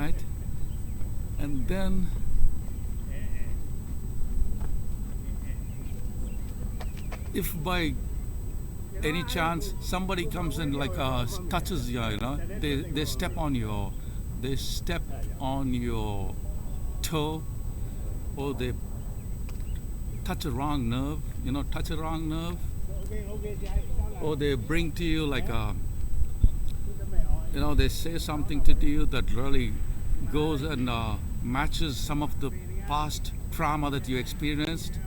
right? And then if by any chance somebody comes and like touches you, they step on your toe, or they touch a wrong nerve, or they bring to you like they say something to you that really goes and matches some of the past trauma that you experienced.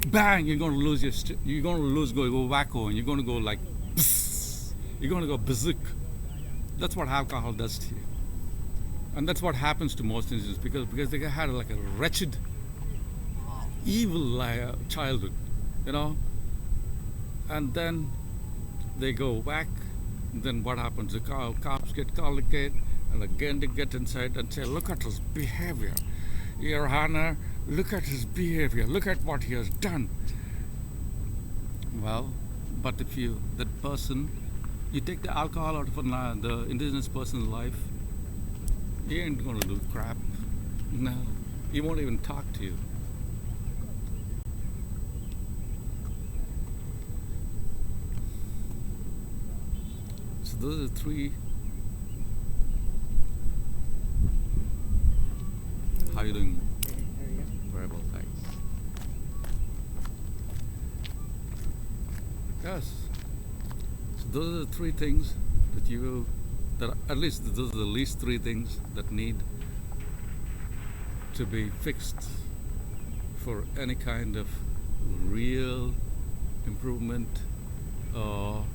Bang! You're going to lose go wacko, and you're going to go like, psst, you're going to go bazzook. That's what alcohol does to you, and that's what happens to most Indians because they had like a wretched, evil childhood, and then they go back. Then what happens? The cops get called again, and again they get inside and say, "Look at his behavior, Your Honor. Look at his behavior. Look at what he has done." Well, but if you take the alcohol out of the indigenous person's life, he ain't gonna do crap. No, he won't even talk to you. So those are three. How you doing? Very well, thanks. Yes. So those are the three things at least those are the least three things that need to be fixed for any kind of real improvement or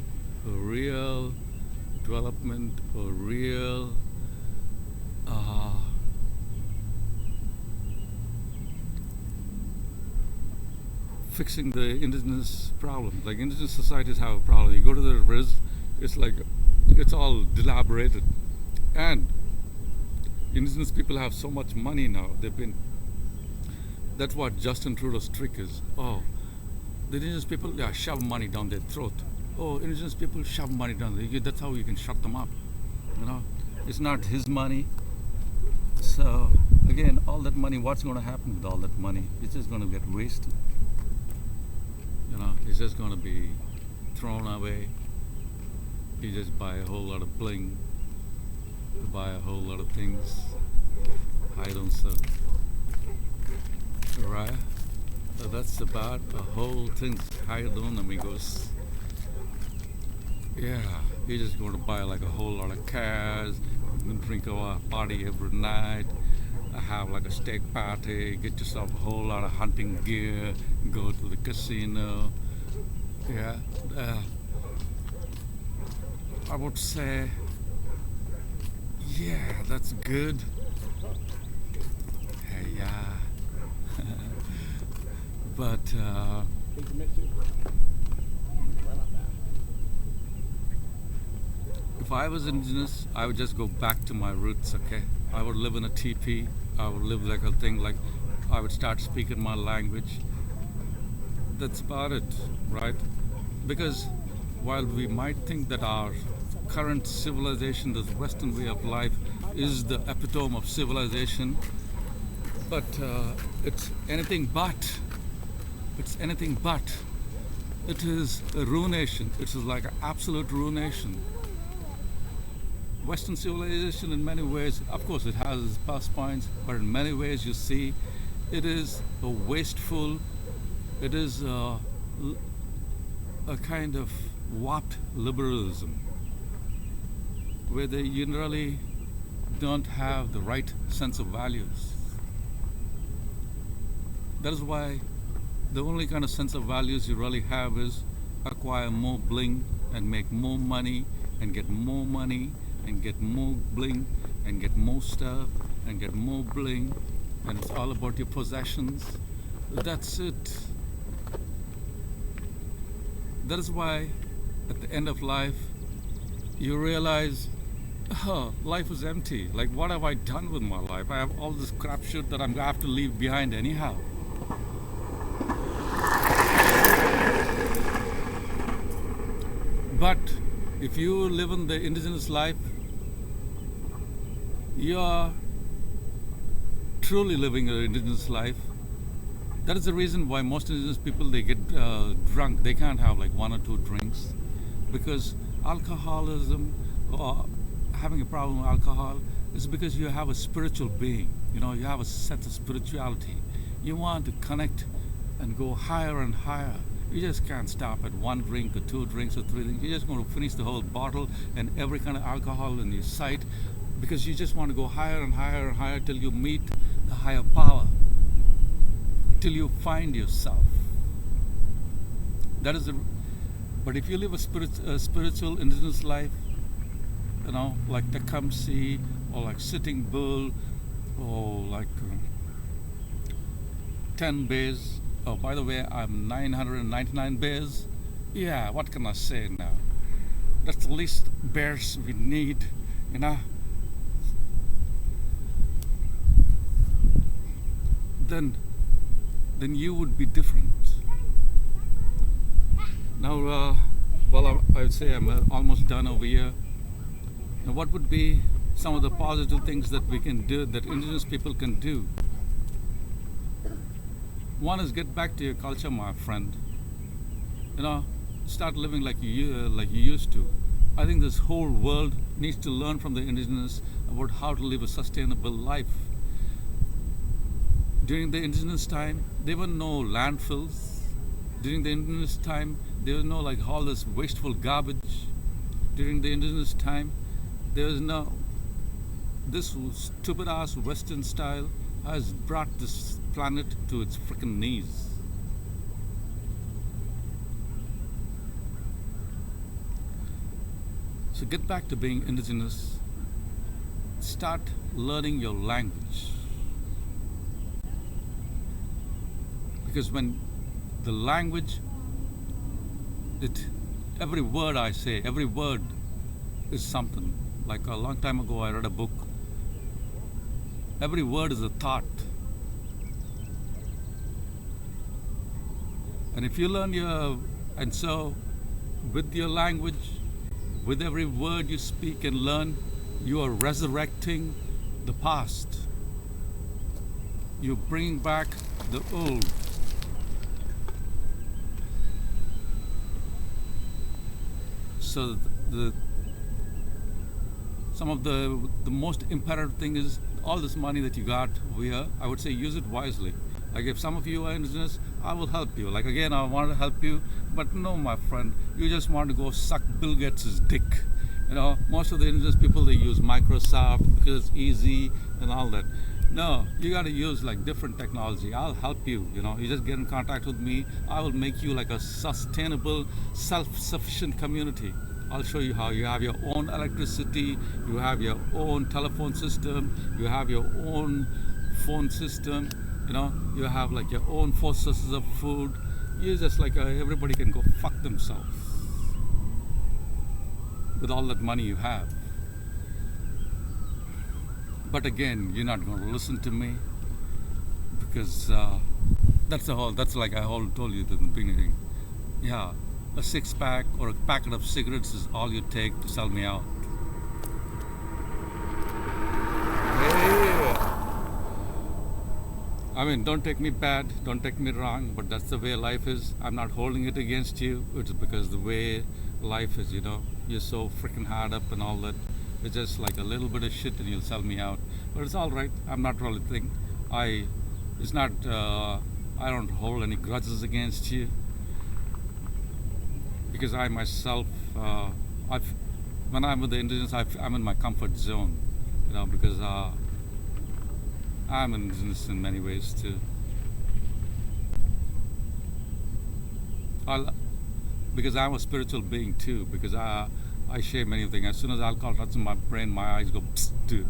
real development or real fixing the indigenous problem. Like indigenous societies have a problem. You go to the res, it's like it's all dilaborated, and indigenous people have so much money now. That's what Justin Trudeau's trick is. Oh, the indigenous people, shove money down their throat. Oh, indigenous people shove money down there. That's how you can shut them up. It's not his money. So again, all that money, what's going to happen with all that money? It's just going to get wasted. It's just going to be thrown away. You just buy a whole lot of bling, you buy a whole lot of things. I don't sell. Right? So that's about the whole thing. How you doing, amigos? Yeah, you're just going to buy like a whole lot of cars, drink a party every night, have like a steak party, get yourself a whole lot of hunting gear, go to the casino. Yeah, I would say, yeah, that's good. Hey, yeah. But if I was indigenous, I would just go back to my roots, okay? I would live in a teepee. I would live like a thing, like I would start speaking my language. That's about it, right? Because while we might think that our current civilization, this Western way of life, is the epitome of civilization, but it's anything but. It's anything but. It is a ruination. It is like an absolute ruination. Western civilization, in many ways, of course, it has its plus points, but in many ways, you see, it is a wasteful. It is a kind of warped liberalism, where they really don't have the right sense of values. That is why the only kind of sense of values you really have is acquire more bling and make more money and get more money and get more bling and get more stuff and get more bling, and it's all about your possessions. That's it. That is why at the end of life you realize, oh, life is empty. Like, what have I done with my life? I have all this crap shit that I'm going to have to leave behind anyhow. But if you live in the indigenous life, you're truly living an indigenous life. That is the reason why most indigenous people they get drunk. They can't have like one or two drinks because alcoholism or having a problem with alcohol is because you have a spiritual being. You know, you have a sense of spirituality. You want to connect and go higher and higher. You just can't stop at one drink or two drinks or three drinks. You're just going to finish the whole bottle and every kind of alcohol in your sight because you just want to go higher and higher and higher till you meet the higher power, till you find yourself. That is the. But if you live a spiritual indigenous life, you know, like Tecumseh or like Sitting Bull or like 10 bears. Oh, by the way, I'm 999 bears. Yeah, what can I say now? That's the least bears we need, you know. Then you would be different. Now, well, I would say I'm almost done over here. Now, what would be some of the positive things that we can do, that indigenous people can do? One is get back to your culture, my friend. You know, start living like you used to. I think this whole world needs to learn from the indigenous about how to live a sustainable life. During the indigenous time, there were no landfills. During the indigenous time, there was no like all this wasteful garbage. During the indigenous time, there was no. This stupid ass Western style has brought this planet to its freaking knees. So get back to being indigenous. Start learning your language. Because when the language, every word I say, every word is something. Like a long time ago, I read a book. Every word is a thought. And if you learn and so with your language, with every word you speak and learn, you are resurrecting the past. You're bringing back the old. So some of the most imperative thing is all this money that you got over here, I would say use it wisely. Like if some of you are indigenous, I will help you. Like again, I want to help you, but no, my friend, you just want to go suck Bill Gates' dick. You know, most of the indigenous people, they use Microsoft because it's easy and all that. No, you got to use like different technology. I'll help you. You know, you just get in contact with me. I will make you like a sustainable, self-sufficient community. I'll show you how. You have your own electricity, you have your own telephone system, you have your own phone system, you know, you have like your own 4 sources of food. You just like everybody can go fuck themselves with all that money you have. But again, you're not going to listen to me because that's like I told you at the beginning. Yeah. A 6-pack or a packet of cigarettes is all you take to sell me out. Yeah. I mean, don't take me bad, don't take me wrong, but that's the way life is. I'm not holding it against you. It's because the way life is, you know. You're so freaking hard up and all that. It's just like a little bit of shit and you'll sell me out. But it's all right. I'm not really thinking. I don't hold any grudges against you. Because I myself, when I'm with the indigenous, I'm in my comfort zone, you know, because I'm indigenous in many ways too. Because I'm a spiritual being too, because I share many things. As soon as alcohol touches my brain, my eyes go psst too.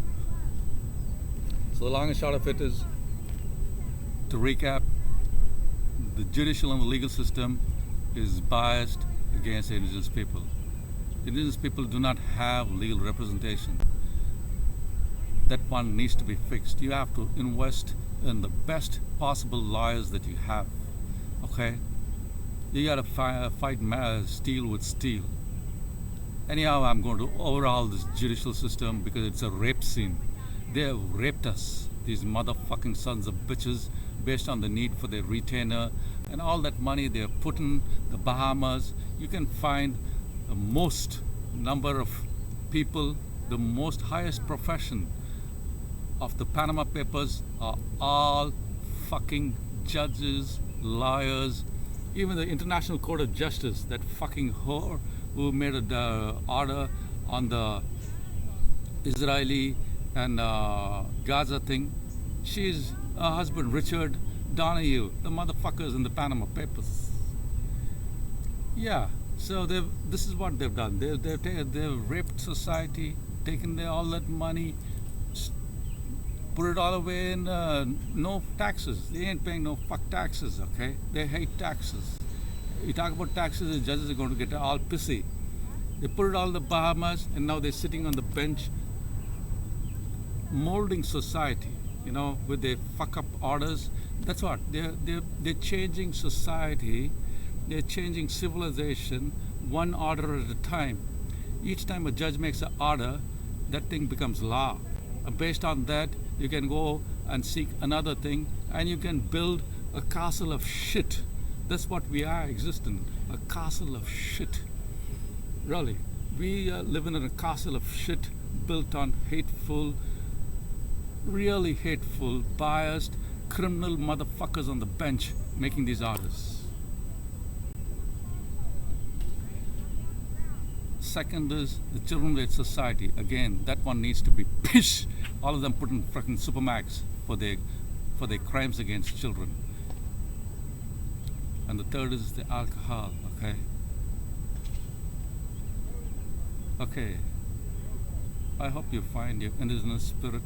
So the long and short of it is, to recap, the judicial and the legal system is biased against indigenous people. Indigenous people do not have legal representation. That one needs to be fixed. You have to invest in the best possible lawyers that you have. Okay? You gotta fight steel with steel. Anyhow, I'm going to overhaul this judicial system because it's a rape scene. They have raped us, these motherfucking sons of bitches, based on the need for their retainer and all that money they have put in the Bahamas. You can find the most number of people, the most highest profession of the Panama Papers are all fucking judges, lawyers, even the International Court of Justice, that fucking whore who made an order on the Israeli and Gaza thing. She's her husband, Richard Donahue, the motherfuckers in the Panama Papers. Yeah, so this is what they've done. They've raped society, taken all that money, put it all away in no taxes. They ain't paying no fuck taxes, okay? They hate taxes. You talk about taxes, the judges are going to get all pissy. They put it all in the Bahamas, and now they're sitting on the bench molding society, with their fuck up orders. That's what they're changing society. They're changing civilization one order at a time. Each time a judge makes an order, that thing becomes law. And based on that, you can go and seek another thing, and you can build a castle of shit. That's what we are existing, a castle of shit. Really, we are living in a castle of shit built on hateful, really hateful, biased, criminal motherfuckers on the bench making these orders. Second is the children-led society. Again, that one needs to be pish. All of them put in fucking supermax for their crimes against children. And the third is the alcohol. Okay. I hope you find your indigenous spirit.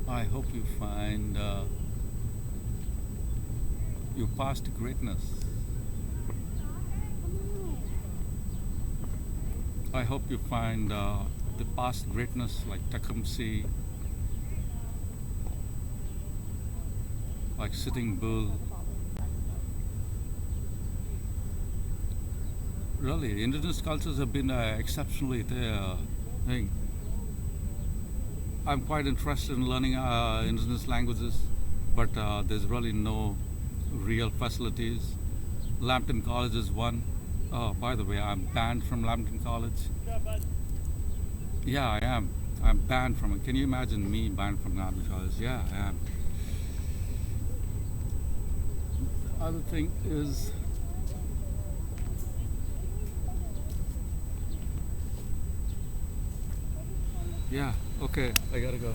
I hope you find your past greatness. I hope you find the past greatness like Tecumseh, like Sitting Bull. Really, indigenous cultures have been exceptionally there. I'm quite interested in learning indigenous languages, but there's really no real facilities. Lambton College is one. Oh, by the way, I'm banned from Lambton College. Yeah, I am. I'm banned from it. Can you imagine me banned from Lambton College? Yeah, I am. The other thing is, yeah, okay, I gotta go.